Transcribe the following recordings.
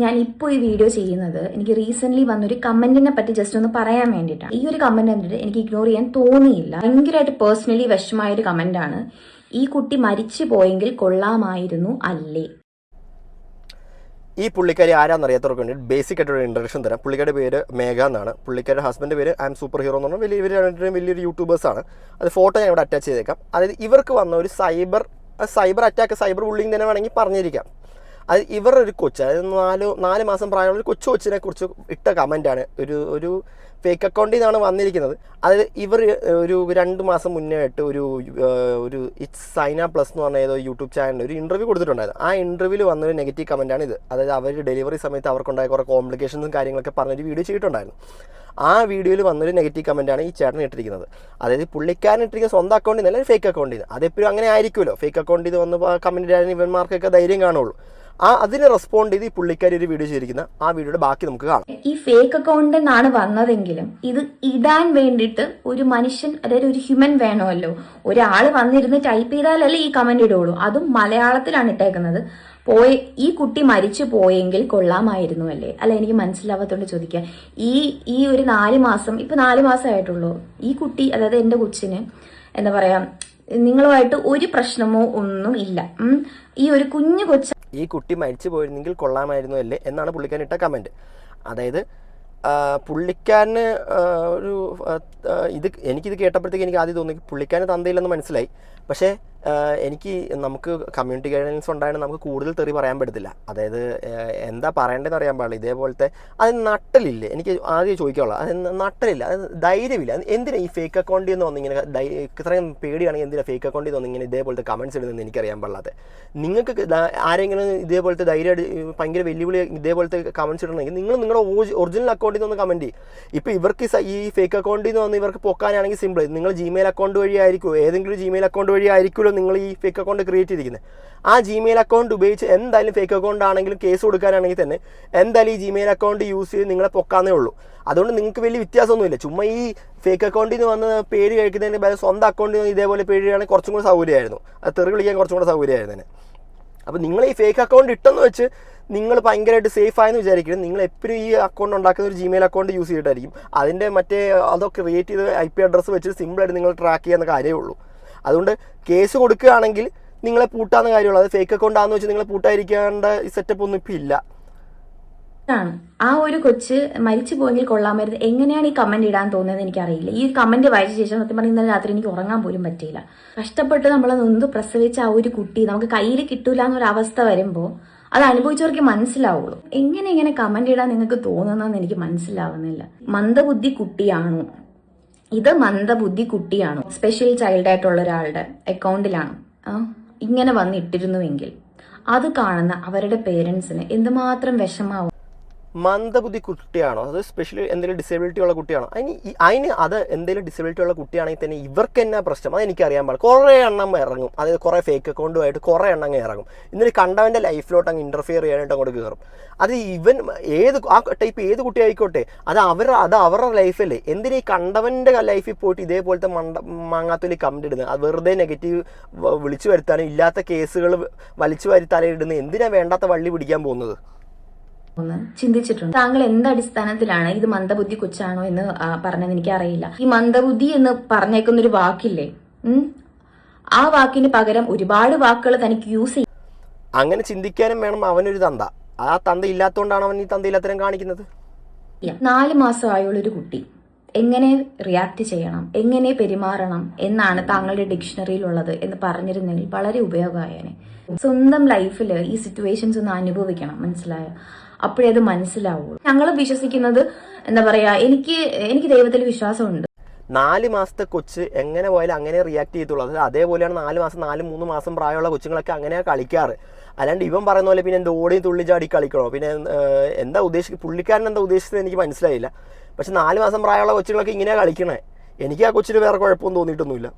ഞാൻ ഇപ്പോൾ ഈ വീഡിയോ ചെയ്യുന്നത് എനിക്ക് റീസെന്റ് വന്നൊരു കമന്റിനെ പറ്റി ജസ്റ്റ് ഒന്ന് പറയാൻ വേണ്ടിയിട്ടാണ്. ഈ ഒരു കമന്റ് കണ്ടിട്ട് എനിക്ക് ഇഗ്നോർ ചെയ്യാൻ തോന്നിയില്ല. ഭയങ്കരമായിട്ട് പേഴ്സണലി വിഷമമായ ഒരു കമന്റ് ആണ്. ഈ കുട്ടി മരിച്ചു പോയെങ്കിൽ കൊള്ളാമായിരുന്നു അല്ലേ. ഈ പുള്ളിക്കാരി ആരാന്നറിയാത്തവർക്ക് വേണ്ടി ബേസിക് ആയിട്ടൊരു ഇൻട്രഡക്ഷൻ തരാം. പുള്ളിക്കാരുടെ പേര് മേഘ എന്നാണ്. പുള്ളിക്കാരുടെ ഹസ്ബൻഡ് പേര് ഐ എം സൂപ്പർ ഹീറോ എന്ന് പറഞ്ഞാൽ വലിയൊരു യൂട്യൂബേഴ്സാണ്. അത് ഫോട്ടോ ഞാൻ ഇവിടെ അറ്റാച്ച് ചെയ്തേക്കാം. അതായത് ഇവർക്ക് വന്ന ഒരു സൈബർ അറ്റാക്ക്, സൈബർ ബുള്ളിങ് തന്നെ വേണമെങ്കിൽ പറഞ്ഞിരിക്കാം. അത് ഇവരുടെ ഒരു കൊച്ച്, അതായത് 4 മാസം പ്രായമുള്ള ഒരു കൊച്ചിനെ കുറിച്ച് ഇട്ട കമൻറ്റാണ്. ഒരു ഫേക്ക് അക്കൗണ്ടിൽ നിന്നാണ് വന്നിരിക്കുന്നത്. അത് ഇവർ ഒരു 2 മാസം മുന്നേ ആയിട്ട് ഒരു ഇറ്റ്സ് സൈന പ്ലസ് എന്ന് പറഞ്ഞ ഏതോ യൂട്യൂബ് ചാനലിൽ ഒരു ഇൻ്റർവ്യൂ കൊടുത്തിട്ടുണ്ടായിരുന്നു. ആ ഇൻ്റർവ്യൂവിൽ വന്നൊരു നെഗറ്റീവ് കമൻറ്റാണ് ഇത്. അതായത് അവർ ഡെലിവറി സമയത്ത് അവർക്കുണ്ടായ കുറേ കോംപ്ലിക്കേഷൻസും കാര്യങ്ങളൊക്കെ പറഞ്ഞൊരു വീഡിയോ ചെയ്തിട്ടുണ്ടായിരുന്നു. ആ വീഡിയോയിൽ വന്നൊരു നെഗറ്റീവ് കമൻറ്റാണ് ഈ ചേട്ടൻ ഇട്ടിരിക്കുന്നത്. അതായത് പുള്ളിക്കാരൻ ഇട്ടിരിക്കുന്ന സ്വന്തം അക്കൗണ്ടിൽ നിന്ന് അല്ലെങ്കിൽ ഫേക്ക് അക്കൗണ്ടിൽ നിന്ന്. അതെപ്പോഴും അങ്ങനെ ആയിരിക്കുമല്ലോ. ഫേക്ക് അക്കൗണ്ടിൽ നിന്ന് വന്ന് കമൻറ്റ് ഇടാൻ ഇവന്മാർക്കൊക്കെ ധൈര്യം കാണുള്ളൂ. അതിന് റെസ്പോണ്ട് ചെയ്ത് ഈ പുള്ളിക്കാരി ഒരു വീഡിയോ ചെയ്തിരിക്കുന്ന ആ വീഡിയോയുടെ ബാക്കി നമുക്ക് കാണാം. ഈ ഫേക്ക് അക്കൗണ്ടിൽ നിന്നാണ് വന്നതെങ്കിലും ഇത് ഇടാൻ വേണ്ടിയിട്ട് ഒരു മനുഷ്യൻ, അതായത് ഒരു ഹ്യൂമൻ വേണമല്ലോ. ഒരാൾ വന്നിരുന്ന് ടൈപ്പ് ചെയ്താലല്ലേ ഈ കമന്റ് ഇടുള്ളൂ. അതും മലയാളത്തിലാണ് ഇട്ടേക്കുന്നത്. ഈ കുട്ടി മരിച്ചു പോയെങ്കിൽ കൊള്ളാമായിരുന്നു അല്ലേ. അല്ല, എനിക്ക് മനസ്സിലാവാത്തോണ്ട് ചോദിക്കാം. ഈ ഒരു 4 മാസം, ഇപ്പൊ 4 മാസമായിട്ടുള്ളൂ. ഈ കുട്ടി, അതായത് എന്റെ കൊച്ചിന് എന്താ പറയാ, നിങ്ങളുമായിട്ട് ഒരു പ്രശ്നമോ ഒന്നും ഇല്ല. ഈ ഒരു കുഞ്ഞു കൊച്ച ഈ കുട്ടി മരിച്ചു പോയിരുന്നെങ്കിൽ കൊള്ളാമായിരുന്നു അല്ലേ എന്നാണ് പുള്ളിക്കാരൻ ഇട്ട കമൻറ്റ്. അതായത് പുള്ളിക്കാരന് എനിക്കിത് കേട്ടപ്പോഴത്തേക്ക് എനിക്ക് ആദ്യം തോന്നി പുള്ളിക്കാരന് തന്തയില്ലെന്ന് മനസ്സിലായി. പക്ഷേ നമുക്ക് കമ്മ്യൂണിറ്റി ഗൈഡൻസ് ഉണ്ടായാലും നമുക്ക് കൂടുതൽ തെറി പറയാൻ പറ്റത്തില്ല. അതായത് എന്താ പറയേണ്ടതെന്ന് അറിയാൻ പാടില്ല. ഇതേപോലത്തെ അത് നട്ടലില്ലേ, എനിക്ക് ആദ്യം ചോദിക്കാനുള്ളത് അത് നട്ടലില്ല, അത് ധൈര്യമില്ല. എന്തിനാ ഈ ഫേക്ക് അക്കൗണ്ടിൽ നിന്ന് വന്നിങ്ങനെ ഇത്രയും പേടിയാണെങ്കിൽ എന്തിനാ ഫേക്ക് അക്കൗണ്ടിൽ നിന്ന് വന്നിങ്ങനെ ഇതേപോലത്തെ കമൻറ്റ്സ് ഇടുന്നതെന്ന് എനിക്കറിയാൻ പാടില്ലാതെ. നിങ്ങൾക്ക് ആരെങ്കിലും ഇതേപോലത്തെ ധൈര്യമായിട്ട് ഭയങ്കര വെല്ലുവിളി ഇതേപോലത്തെ കമൻറ്റ്സ് ഇടണമെങ്കിൽ നിങ്ങൾ നിങ്ങളുടെ ഒറിജിനൽ അക്കൗണ്ടിൽ നിന്ന് കമൻറ്റ് ചെയ്യും. ഇപ്പോൾ ഇവർക്ക് ഈ ഫേക്ക് അക്കൗണ്ടിൽ നിന്ന് വന്ന് ഇവർക്ക് പൊക്കാനാണെങ്കിൽ സിമ്പിൾ. നിങ്ങൾ ജിമെയിൽ അക്കൗണ്ട് വഴി ആയിരിക്കുമോ, ഏതെങ്കിലും ജിമെയിൽ അക്കൗണ്ട് വഴി ആയിരിക്കുമല്ലോ നിങ്ങൾ ഈ ഫേക്ക് അക്കൗണ്ട് ക്രിയേറ്റ് ചെയ്തിരിക്കുന്നത്. ആ ജിമെയിൽ അക്കൗണ്ട് ഉപയോഗിച്ച് എന്തായാലും ഫേക്ക് അക്കൗണ്ട് ആണെങ്കിലും കേസ് കൊടുക്കാനാണെങ്കിൽ തന്നെ എന്തായാലും ഈ ജിമെയിൽ അക്കൗണ്ട് യൂസ് ചെയ്ത് നിങ്ങളെ പൊക്കാന്നേ ഉള്ളൂ. അതുകൊണ്ട് നിങ്ങൾക്ക് വലിയ വ്യത്യാസമൊന്നുമില്ല. ചുമ്മാ ഈ ഫേക്ക് അക്കൗണ്ടിൽ നിന്ന് വന്ന് പേര് കഴിക്കുന്നതിന് പകരം സ്വന്തം അക്കൗണ്ടിൽ നിന്ന് ഇതേപോലെ പേടിയാണെങ്കിൽ കുറച്ചും കൂടി സൗകര്യമായിരുന്നു. അത് തെറി വിളിക്കാൻ കുറച്ചും കൂടെ സൗകര്യമായിരുന്നു തന്നെ. അപ്പോൾ നിങ്ങൾ ഈ ഫേക്ക് അക്കൗണ്ട് ഇട്ടെന്ന് വെച്ച് നിങ്ങൾ ഭയങ്കരമായിട്ട് സേഫ് ആയെന്ന് വിചാരിക്കണം. നിങ്ങൾ എപ്പോഴും ഈ അക്കൗണ്ട് ഉണ്ടാക്കുന്ന ഒരു ജിമെയിൽ അക്കൗണ്ട് യൂസ് ചെയ്തിട്ടായിരിക്കും. അതിൻ്റെ അതൊക്കെ ക്രിയേറ്റ് ചെയ്ത് IP അഡ്രസ്സ് വെച്ചിട്ട് സിമ്പിളായിട്ട് നിങ്ങൾ ട്രാക്ക് ചെയ്യാവുന്ന കാര്യമേ ഉള്ളൂ. അതുകൊണ്ട് കേസ് കൊടുക്കുകയാണെങ്കിൽ നിങ്ങളെ പൂട്ടാവുന്ന കാര്യമുള്ളൂ. അത് ഫേക്ക് അക്കൗണ്ട് ആണെന്ന് വെച്ച് നിങ്ങളെ പൂട്ടായിരിക്കേണ്ട സെറ്റപ്പ് ഒന്നും ഇപ്പം ഇല്ല. ആ ഒരു കൊച്ച് മരിച്ചു പോയെങ്കിൽ കൊള്ളാമായിരുന്നു. എങ്ങനെയാണ് ഈ കമന്റ് ഇടാൻ തോന്നുന്നത് എനിക്കറിയില്ല. ഈ കമന്റ് വായിച്ച ശേഷം സത്യം പറഞ്ഞാൽ ഇന്നലെ രാത്രി എനിക്ക് ഉറങ്ങാൻ പോലും പറ്റിയില്ല. കഷ്ടപ്പെട്ട് നമ്മൾ നൊന്ത് പ്രസവിച്ച ആ ഒരു കുട്ടി നമുക്ക് കയ്യിൽ കിട്ടൂല എന്നൊരവസ്ഥ വരുമ്പോൾ അത് അനുഭവിച്ചവർക്ക് മനസ്സിലാവുള്ളൂ. ഇങ്ങനെ കമന്റ് ഇടാൻ നിങ്ങൾക്ക് തോന്നുന്നതെന്ന് എനിക്ക് മനസ്സിലാവുന്നില്ല. മന്ദബുദ്ധി കുട്ടിയാണോ ഇത്? മന്ദബുദ്ധി കുട്ടിയാണോ? സ്പെഷ്യൽ ചൈൽഡ് ആയിട്ടുള്ള ഒരാളുടെ അക്കൗണ്ടിലാണ് ഇങ്ങനെ വന്നിട്ടിരുന്നുവെങ്കിൽ അത് കാണുന്ന അവരുടെ പേരൻസിന് എന്തുമാത്രം വിഷമാവും. മന്ദബുദ്ധി കുട്ടിയാണോ, അത് സ്പെഷ്യലി എന്തെങ്കിലും ഡിസേബിലിറ്റി ഉള്ള കുട്ടിയാണോ? അതിന് അത് എന്തെങ്കിലും ഡിസേബിലിറ്റി ഉള്ള കുട്ടിയാണെങ്കിൽ തന്നെ ഇവർക്ക് എന്നാ പ്രശ്നം അത് എനിക്കറിയാൻ പാടില്ല. കുറേ എണ്ണം ഇറങ്ങും, അതായത് കുറേ ഫേക്ക് അക്കൗണ്ടുമായിട്ട് കുറേ എണ്ണം അങ്ങ് ഇറങ്ങും. എന്നിട്ട് കണ്ടവൻ്റെ ലൈഫിലോട്ട് അങ്ങ് ഇൻ്റർഫിയർ ചെയ്യാനായിട്ട് അങ്ങോട്ട് കയറും. അത് ആ ടൈപ്പ് ഏത് കുട്ടി ആയിക്കോട്ടെ, അത് അവരുടെ ലൈഫല്ലേ. എന്തിനാ ഈ കണ്ടവൻ്റെ ലൈഫിൽ പോയിട്ട് ഇതേപോലത്തെ മാങ്ങാത്തൊലി കമന്റ് ഇടുന്നത്? അത് വെറുതെ നെഗറ്റീവ് വിളിച്ചു വരുത്താനും ഇല്ലാത്ത കേസുകൾ വലിച്ചു വരുത്താനും ഇടുന്നത് എന്തിനാ വേണ്ടാത്ത വള്ളി പിടിക്കാൻ പോകുന്നത്? ചിന്തിച്ചിട്ടുണ്ട്. താങ്കൾ എന്ത് അടിസ്ഥാനത്തിലാണ് ഇത് മന്ദബുദ്ധി കൊച്ചാണോ എന്ന് പറഞ്ഞത് എനിക്കറിയില്ല. ഈ മന്ദബുദ്ധി എന്ന് പറഞ്ഞേക്കുന്ന ഒരു വാക്കില്ലേ, ആ വാക്കിന് പകരം ഒരുപാട് വാക്കുകൾ തനിക്ക് യൂസ് ചെയ്യും. അങ്ങനെ ചിന്തിക്കാനും വേണം അവനൊരു തന്ത. ആ തന്ത ഇല്ലാത്തതുകൊണ്ടാണ് അവൻ ഈ തന്ത ഇല്ലാത്തരം കാണിക്കുന്നത്. 4 മാസമായുള്ള ഒരു കുട്ടി എങ്ങനെ റിയാക്ട് ചെയ്യണം, എങ്ങനെ പെരുമാറണം എന്നാണ് താങ്കളുടെ ഡിക്ഷണറിയിലുള്ളത് എന്ന് പറഞ്ഞിരുന്നെങ്കിൽ വളരെ ഉപയോഗമായേനെ. സ്വന്തം ലൈഫിൽ ഈ സിറ്റുവേഷൻസ് ഒന്ന് അനുഭവിക്കണം, മനസ്സിലായോ? അപ്പോഴേ അത് മനസ്സിലാവുള്ളൂ. ഞങ്ങൾ വിശ്വസിക്കുന്നത് എന്താ പറയാ, എനിക്ക് ദൈവത്തിൽ വിശ്വാസമുണ്ട്. 4 മാസത്തെ കൊച്ച് എങ്ങനെ പോയാലും അങ്ങനെ റിയാക്ട് ചെയ്തുള്ളൂ. അത് അതേപോലെയാണ് 3 മാസം പ്രായമുള്ള കൊച്ചുങ്ങളൊക്കെ അങ്ങനെയാണ് കളിക്കാറ്. അല്ലാണ്ട് ഇവൻ പറയുന്ന പോലെ പിന്നെ ഓടി തുള്ളി ചാടി കളിക്കണോ? പിന്നെ എന്താ പുള്ളിക്കാരൻ എന്താ ഉദ്ദേശിച്ചത് എനിക്ക് മനസ്സിലായില്ല. പക്ഷെ 4 മാസം പ്രായമുള്ള കൊച്ചുങ്ങളൊക്കെ ഇങ്ങനെയാണ് കളിക്കണേ. എനിക്ക് ആ കൊച്ചിന് വേറെ കുഴപ്പമൊന്നും തോന്നിയിട്ടൊന്നുമില്ല.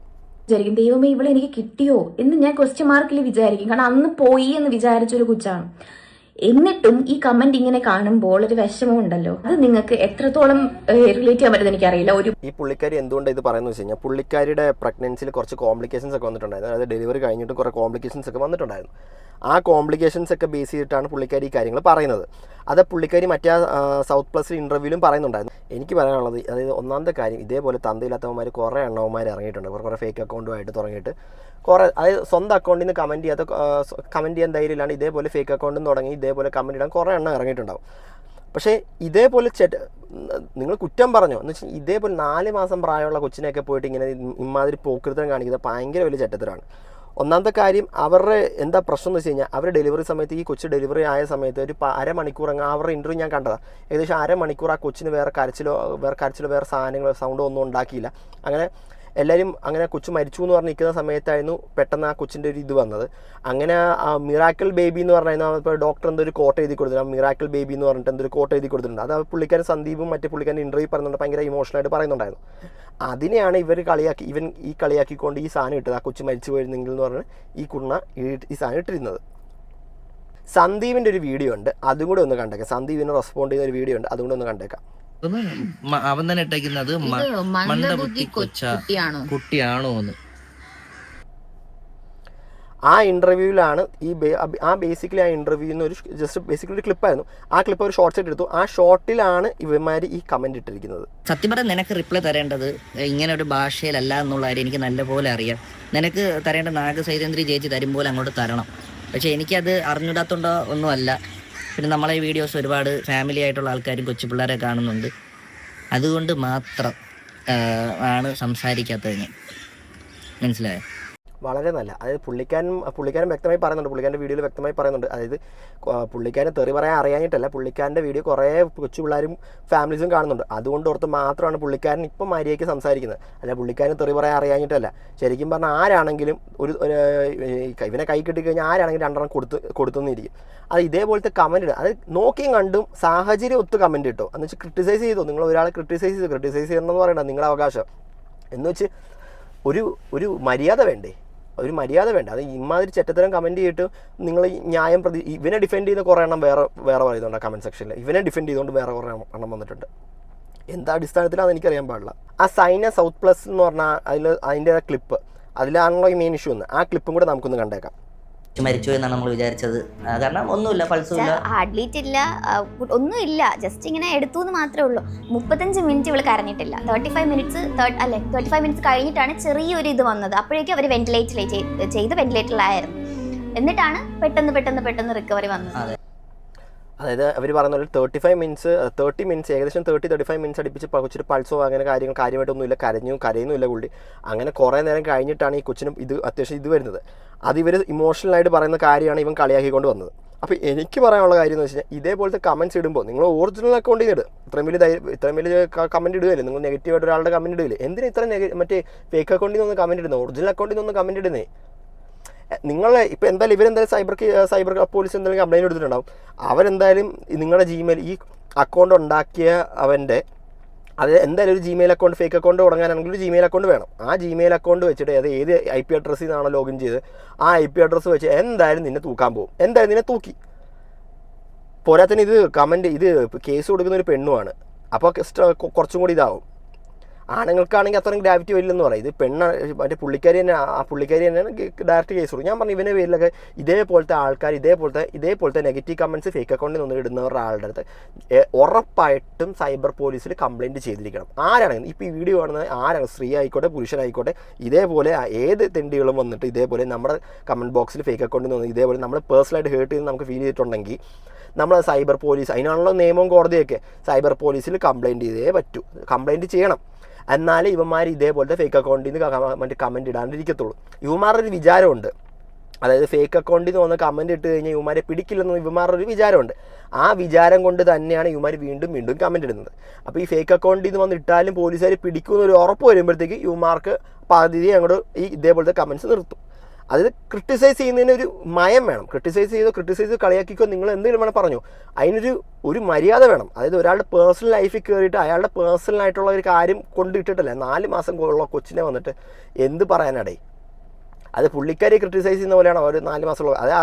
വിചാരിക്കും ദൈവമേ ഇവളെ എനിക്ക് കിട്ടിയോ എന്ന് ഞാൻ ക്വസ്റ്റ്യൻ മാർക്കിൽ വിചാരിക്കും. കാരണം അന്ന് പോയി എന്ന് വിചാരിച്ചൊരു കൊച്ചാണ്. എന്നിട്ടും ഈ കമന്റ് ഇങ്ങനെ കാണുമ്പോൾ ഒരു വിഷമം ഉണ്ടല്ലോ. അത് നിങ്ങൾക്ക് എത്രത്തോളം റിലേറ്റ് ചെയ്യാൻ പറ്റുമെന്ന് എനിക്കറിയില്ല. ഈ പുള്ളിക്കാരി എന്തുകൊണ്ട് ഇത് പറയുന്നത് വെച്ച് കഴിഞ്ഞാൽ പുള്ളിക്കാരിയുടെ പ്രഗ്നൻസിയിൽ കുറച്ച് കോംപ്ലിക്കേഷൻസ് ഒക്കെ വന്നിട്ടുണ്ടായിരുന്നു. അതായത് ഡെലിവറി കഴിഞ്ഞിട്ട് കുറേ കോംപ്ലിക്കേഷൻസ് ഒക്കെ വന്നിട്ടുണ്ടായിരുന്നു. ആ കോംപ്ലിക്കേഷൻസ് ഒക്കെ ബേസ് ചെയ്തിട്ടാണ് പുള്ളിക്കാരി ഈ കാര്യങ്ങൾ പറയുന്നത്. അത് പുള്ളിക്കാരി മറ്റേ സൗത്ത് പ്ലസിൽ ഇൻ്റർവ്യൂവിലും പറയുന്നുണ്ടായിരുന്നു. എനിക്ക് പറയാനുള്ളത്, അതായത് ഒന്നാമത്തെ കാര്യം, ഇതേപോലെ തന്തയില്ലാത്തവന്മാർ കുറേ എണ്ണവന്മാർ ഇറങ്ങിയിട്ടുണ്ട്, കുറേ ഫേക്ക് അക്കൗണ്ടുമായിട്ട് തുടങ്ങിയിട്ട് അതായത് സ്വന്തം അക്കൗണ്ടിൽ നിന്ന് കമൻറ്റ് ചെയ്യാൻ ധൈര്യമില്ലാണ്ട് ഇതേപോലെ ഫേക്ക് അക്കൗണ്ടിൽ നിന്ന് തുടങ്ങി ഇതേപോലെ കമൻറ്റ് ഇടാൻ കുറേ എണ്ണം ഇറങ്ങിയിട്ടുണ്ടാവും. പക്ഷേ ഇതേപോലെ നിങ്ങൾ കുറ്റം പറഞ്ഞോ എന്ന് വെച്ചാൽ ഇതേപോലെ 4 മാസം പ്രായമുള്ള കൊച്ചിനെയൊക്കെ പോയിട്ട് ഇങ്ങനെ ഇമാതിരി പോക്കൃത്തം കാണിക്കുന്നത് ഭയങ്കര വലിയ ചെറ്റത്തരാണ്. ഒന്നാമത്തെ കാര്യം, അവരുടെ എന്താ പ്രശ്നം എന്ന് വെച്ച് കഴിഞ്ഞാൽ, അവർ ഡെലിവറി സമയത്ത്, ഈ കൊച്ച് ഡെലിവറി ആയ സമയത്ത് ഒരു അരമണിക്കൂർ അവരുടെ ഇൻ്റർവ്യൂ ഞാൻ കണ്ടതാണ്. ഏകദേശം അരമണിക്കൂർ ആ കൊച്ചിന് വേറെ കരച്ചിലോ വേറെ സാധനങ്ങളോ സൗണ്ടോ ഒന്നും ഉണ്ടാക്കിയില്ല. അങ്ങനെ എല്ലാവരും അങ്ങനെ കൊച്ചു മരിച്ചു എന്ന് പറഞ്ഞ് നിൽക്കുന്ന സമയത്തായിരുന്നു പെട്ടെന്ന് ആ കൊച്ചിൻ്റെ ഒരു ഇത് വന്നത്. അങ്ങനെ ആ മിറാക്കിൾ ബേബി എന്ന് പറഞ്ഞാൽ ഇപ്പോൾ ഡോക്ടർ എന്തൊരു കോട്ട് എഴുതി കൊടുത്തിട്ടുണ്ട്, മിറാക്കിൾ ബേബി എന്ന് പറഞ്ഞിട്ട് എന്തൊരു കോട്ട് എഴുതി കൊടുത്തിട്ടുണ്ട്. അത് പുള്ളിക്കാരൻ സന്ദീപും മറ്റേ പുള്ളിക്കാരൻ ഇൻ്റർവ്യൂ പറയുന്നുണ്ട്, ഭയങ്കര ഇമോഷണലായിട്ട് പറയുന്നുണ്ടായിരുന്നു. അതിനെയാണ് ഇവർ കളിയാക്കിക്കൊണ്ട് ഈ സാധനം ഇട്ടത്, ആ കൊച്ചു മരിച്ചു പോയിരുന്നെങ്കിൽ എന്ന് പറഞ്ഞ് ഈ സാധനം ഇട്ടിരുന്നത്. സന്ദീപിൻ്റെ ഒരു വീഡിയോ ഉണ്ട്, അതും കൂടെ ഒന്ന് കണ്ടേക്കാം. സന്ദീപിന് റെസ്പോണ്ട് ചെയ്യുന്ന ഒരു വീഡിയോ ഉണ്ട്, അതും കൂടെ ഒന്ന് കണ്ടേക്കാം. അവൻ തന്നെ ഇട്ടേക്കുന്നത് മന്ദബുദ്ധി കുട്ടിയാണോ എന്ന്. ആ ഇൻ്റർവ്യൂവിലാണ് ബേസിക്കലി ആ ഇൻ്റർവ്യൂന്ന് ഒരു ഒരു ക്ലിപ്പായിരുന്നു. ആ ക്ലിപ്പ് ഒരു ഷോർട്ട് സെറ്റ് എടുത്തു. ആ ഷോർട്ടിലാണ് ഇവന്മാർ ഈ കമൻറ്റ് ഇട്ടിരിക്കുന്നത്. സത്യം പറഞ്ഞാൽ നിനക്ക് റിപ്ലൈ തരേണ്ടത് ഇങ്ങനെ ഒരു ഭാഷയിലല്ല എന്നുള്ള കാര്യം എനിക്ക് നല്ലപോലെ അറിയാം. നിനക്ക് തരേണ്ട നാഗസൈതേന്ദ്രി ചേച്ചി തരും പോലെ അങ്ങോട്ട് തരണം. പക്ഷേ എനിക്കത് അറിഞ്ഞിടാത്തോണ്ടോ ഒന്നുമല്ല. പിന്നെ നമ്മളെ ഈ വീഡിയോസ് ഒരുപാട് ഫാമിലി ആയിട്ടുള്ള ആൾക്കാരും കൊച്ചു പിള്ളേരെ കാണുന്നുണ്ട്. അതുകൊണ്ട് മാത്രം ആണ് സംസാരിക്കാത്തത് ഞാൻ. മനസ്സിലായോ? വളരെ നല്ല. അതായത് പുള്ളിക്കാരൻ വ്യക്തമായി പറയുന്നുണ്ട്, പുള്ളിക്കാരൻ്റെ വീഡിയോയിൽ വ്യക്തമായി പറയുന്നുണ്ട്. അതായത് പുള്ളിക്കാരൻ തെറി പറയാൻ അറിയാഞ്ഞിട്ടല്ല, പുള്ളിക്കാരൻ്റെ വീഡിയോ കുറേ കൊച്ചു പിള്ളേരും ഫാമിലീസും കാണുന്നുണ്ട്. അതുകൊണ്ട് ഓർത്ത് മാത്രമാണ് പുള്ളിക്കാരൻ ഇപ്പം മര്യാദയ്ക്ക് സംസാരിക്കുന്നത്. അല്ല പുള്ളിക്കാരൻ തെറി പറയാൻ അറിയാഞ്ഞിട്ടല്ല. ശരിക്കും പറഞ്ഞാൽ ആരാണെങ്കിലും ഇവനെ കൈ കിട്ടിക്കഴിഞ്ഞാൽ ആരാണെങ്കിലും 2 എണ്ണം കൊടുത്തുന്നിരിക്കും. അത് ഇതേപോലത്തെ കമൻറ്റ് ഇടുക, അത് നോക്കിയും കണ്ടും സാഹചര്യം ഒത്ത് കമൻറ്റ് ഇട്ടോ എന്ന് വെച്ച് ക്രിട്ടിസൈസ് ചെയ്തോ. നിങ്ങൾ ഒരാളെ ക്രിട്ടിസൈസ് ചെയ്യണമെന്ന് പറയണ്ട, നിങ്ങളുടെ അവകാശം എന്ന് വെച്ച് ഒരു മര്യാദ വേണ്ടേ? ഒരു മര്യാദ വേണ്ട. അത് ഇമാതിരി ചെറ്റത്തരം കമൻറ്റ് ചെയ്തിട്ട് നിങ്ങൾ ന്യായം ഇവനെ ഡിഫെൻഡ് ചെയ്യുന്ന കുറേ എണ്ണം വേറെ പറയുന്നുണ്ട് കമൻറ്റ് സെക്ഷനിൽ. ഇവനെ ഡിഫെൻഡ് ചെയ്തുകൊണ്ട് വേറെ കുറേ എണ്ണം വന്നിട്ടുണ്ട്. എന്താ അടിസ്ഥാനത്തിലാണെന്ന് എനിക്കറിയാൻ പാടില്ല. ആ സൈന സൗത്ത് പ്ലസ് എന്ന് പറഞ്ഞാൽ അതിൻ്റെ ക്ലിപ്പ്, അതിലാണല്ലോ ഈ മെയിൻ ഇഷ്യൂ എന്ന്. ആ ക്ലിപ്പും കൂടെ നമുക്കൊന്ന് കണ്ടേക്കാം. മരിച്ചു എന്നാണ് നമ്മൾ വിചാരിച്ചത്. കാരണം ഒന്നുമില്ല, പൾസുമില്ല, ഹാർട്ട് ബീറ്റ് ഇല്ല, ഒന്നുമില്ല. ജസ്റ്റ് ഇങ്ങനെ എടുത്തു എന്ന് മാത്രമേ ഉള്ളൂ. 35 മിനിറ്റ് ഇവള് കരഞ്ഞിട്ടില്ല. 35 മിനിറ്റ്സ് കഴിഞ്ഞിട്ടാണ് ചെറിയൊരു ഇത് വന്നത്. അപ്പോഴേക്കും അവർ വെന്റിലേറ്ററിലായിരുന്നു. എന്നിട്ടാണ് പെട്ടെന്ന് റിക്കവറി വന്നത്. അതായത് അവർ പറയുന്നത് 30 മിനിറ്റ്സ് ഏകദേശം 35 മിനിറ്റ്സ് അടുപ്പിച്ച് കൊച്ചിന് പൾസോ അങ്ങനെ കാര്യമായിട്ടൊന്നുമില്ല, കരയുന്നുമില്ല പുള്ളി. അങ്ങനെ കുറേ നേരം കഴിഞ്ഞിട്ടാണ് ഈ കൊച്ചിന് അത്യാവശ്യം ഇത് വരുന്നത്. അത് ഇവർ ഇമോഷണലായിട്ട് പറയുന്ന കാര്യമാണ് ഇവൻ കളിയാക്കിക്കൊണ്ട് വന്നത്. അപ്പോൾ എനിക്ക് പറയാനുള്ള കാര്യം എന്ന് വെച്ച് കഴിഞ്ഞാൽ, ഇതേപോലത്തെ കമൻറ്റ്സ് ഇടുമ്പോൾ നിങ്ങൾ ഒറിജിനൽ അക്കൗണ്ടിൽ നിന്ന് ഇടുക. ഇത്രയും വലിയ കമൻറ്റ് ഇടുകയല്ലേ, നിങ്ങൾ നെഗറ്റീവായിട്ട് ഒരാളുടെ കമൻറ്റ് ഇടുകയില്ലേ? എന്തിനാ ഇത്ര മറ്റേ ഫേക്ക് അക്കൗണ്ടിൽ നിന്ന് കമൻറ്റ് ഇടുന്നത്? ഒറിജിനൽ അക്കൗണ്ടിൽ നിന്ന് കമൻറ്റ് ഇടുന്നേ. ഇപ്പോൾ ഇവരെന്തായാലും സൈബർ പോലീസ് എന്തെങ്കിലും കംപ്ലൈൻറ്റ് എടുത്തിട്ടുണ്ടാവും. അവരെന്തായാലും നിങ്ങളുടെ ജിമെയിൽ ഈ അക്കൗണ്ട് ഉണ്ടാക്കിയ അത് എന്തായാലും ഒരു ജിമെയിൽ അക്കൗണ്ട്, ഫേക്ക് അക്കൗണ്ട് തുടങ്ങാനാണെങ്കിൽ ഒരു ജിമെയിൽ അക്കൗണ്ട് വേണം. ആ ജിമെയിൽ അക്കൗണ്ട് വെച്ചിട്ട് അത് ഏത് IP അഡ്രസ്സിൽ നിന്നാണോ ലോഗിൻ ചെയ്ത് ആ IP അഡ്രസ്സ് വെച്ച് എന്തായാലും നിന്നെ തൂക്കാൻ പോകും. എന്തായാലും നിന്നെ തൂക്കി. പോരാത്തന്നെ ഇത് കേസ് കൊടുക്കുന്ന ഒരു പെണ്ണുമാണ്. അപ്പോൾ കുറച്ചും കൂടി ഇതാവും. ആണുങ്ങൾക്കാണെങ്കിൽ അത്രയും ഗ്രാവിറ്റി വരില്ലെന്ന് പറയും. ഇത് മറ്റേ പുള്ളിക്കാരി തന്നെയാണ് ഡയറക്റ്റ് കേസ് കൊടുക്കും. ഞാൻ പറഞ്ഞു ഇവൻ്റെ പേരിലൊക്കെ ഇതേപോലത്തെ ആൾക്കാർ ഇതേപോലത്തെ നെഗറ്റീവ് കമൻറ്റ്സ് ഫേക്ക് അക്കൗണ്ടിൽ നിന്ന് ഇടുന്നവരുടെ ആളുടെ അടുത്ത് ഉറപ്പായിട്ടും സൈബർ പോലീസിൽ കംപ്ലയിൻറ്റ് ചെയ്തിരിക്കണം. ആരാണെങ്കിലും ഇപ്പോൾ ഈ വീഡിയോ കാണുന്നത് ആരാണ്, സ്ത്രീ ആയിക്കോട്ടെ പുരുഷനായിക്കോട്ടെ, ഇതേപോലെ ഏത് തെണ്ടികളും വന്നിട്ട് ഇതേപോലെ നമ്മുടെ കമൻറ്റ് ബോക്സിൽ ഫേക്ക് അക്കൗണ്ടിൽ നിന്ന് ഇതേപോലെ നമ്മൾ പേഴ്സണലായിട്ട് ഹേർട്ട് ചെയ്ത് നമുക്ക് ഫീൽ ചെയ്തിട്ടുണ്ടെങ്കിൽ നമ്മൾ സൈബർ പോലീസ്, അതിനാണല്ലോ നിയമവും കോടതിയൊക്കെ, സൈബർ പോലീസിൽ കംപ്ലയിൻറ്റ് ചെയ്യണം. എന്നാലേ ഇവന്മാർ ഇതേപോലത്തെ ഫേക്ക് അക്കൗണ്ടിൽ നിന്ന് കമൻറ്റ് ഇടാണ്ടിരിക്കത്തുള്ളൂ. ഇവന്മാരുടെ ഒരു വിചാരമുണ്ട്, അതായത് ഫേക്ക് അക്കൗണ്ടിൽ നിന്ന് വന്ന് കമൻറ്റ് ഇട്ട് കഴിഞ്ഞാൽ ഇവന്മാരെ പിടിക്കില്ലെന്ന് ഇവന്മാരുടെ ഒരു വിചാരമുണ്ട്. ആ വിചാരം കൊണ്ട് തന്നെയാണ് ഇവന്മാർ വീണ്ടും കമൻറ്റ് ഇടുന്നത്. അപ്പോൾ ഈ ഫേക്ക് അക്കൗണ്ടിൽ നിന്ന് വന്ന് ഇട്ടാലും പോലീസുകാർ പിടിക്കുമെന്നൊരു ഉറപ്പ് വരുമ്പോഴത്തേക്ക് ഇവന്മാർക്ക് പകുതി അങ്ങോട്ട് ഇതേപോലത്തെ കമൻറ്റ്സ് നിർത്തും. അത് ക്രിട്ടിസൈസ് ചെയ്യുന്നതിന് ഒരു മയം വേണം. ക്രിട്ടിസൈസ് കളിയാക്കിക്കോ, നിങ്ങൾ എന്തെങ്കിലും വേണം പറഞ്ഞു. അതിനൊരു മര്യാദ വേണം. അതായത് ഒരാളുടെ പേഴ്സണൽ ലൈഫിൽ കയറിയിട്ട് അയാളുടെ പേഴ്സണലായിട്ടുള്ള ഒരു കാര്യം കൊണ്ടിട്ടിട്ടല്ല 4 മാസം ഉള്ള കൊച്ചിനെ വന്നിട്ട് എന്ത് പറയാനടേ? അത് പുള്ളിക്കാരെ ക്രിട്ടിസൈസ് ചെയ്യുന്ന പോലെയാണ് അവർ 4 മാസമുള്ള. അത്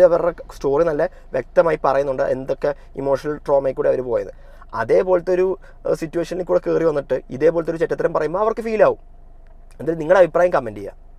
അവരുടെ സ്റ്റോറി നല്ല വ്യക്തമായി പറയുന്നുണ്ട്, എന്തൊക്കെ ഇമോഷണൽ ട്രോമയിൽ കൂടെ അവർ പോയത്. അതേപോലത്തെ ഒരു സിറ്റുവേഷനിൽ കൂടെ കയറി വന്നിട്ട് ഇതേപോലത്തെ ഒരു ചെറ്റത്തരം പറയുമ്പോൾ അവർക്ക് ഫീൽ ആവും. എന്തായാലും നിങ്ങളുടെ അഭിപ്രായം കമൻറ്റ് ചെയ്യുക.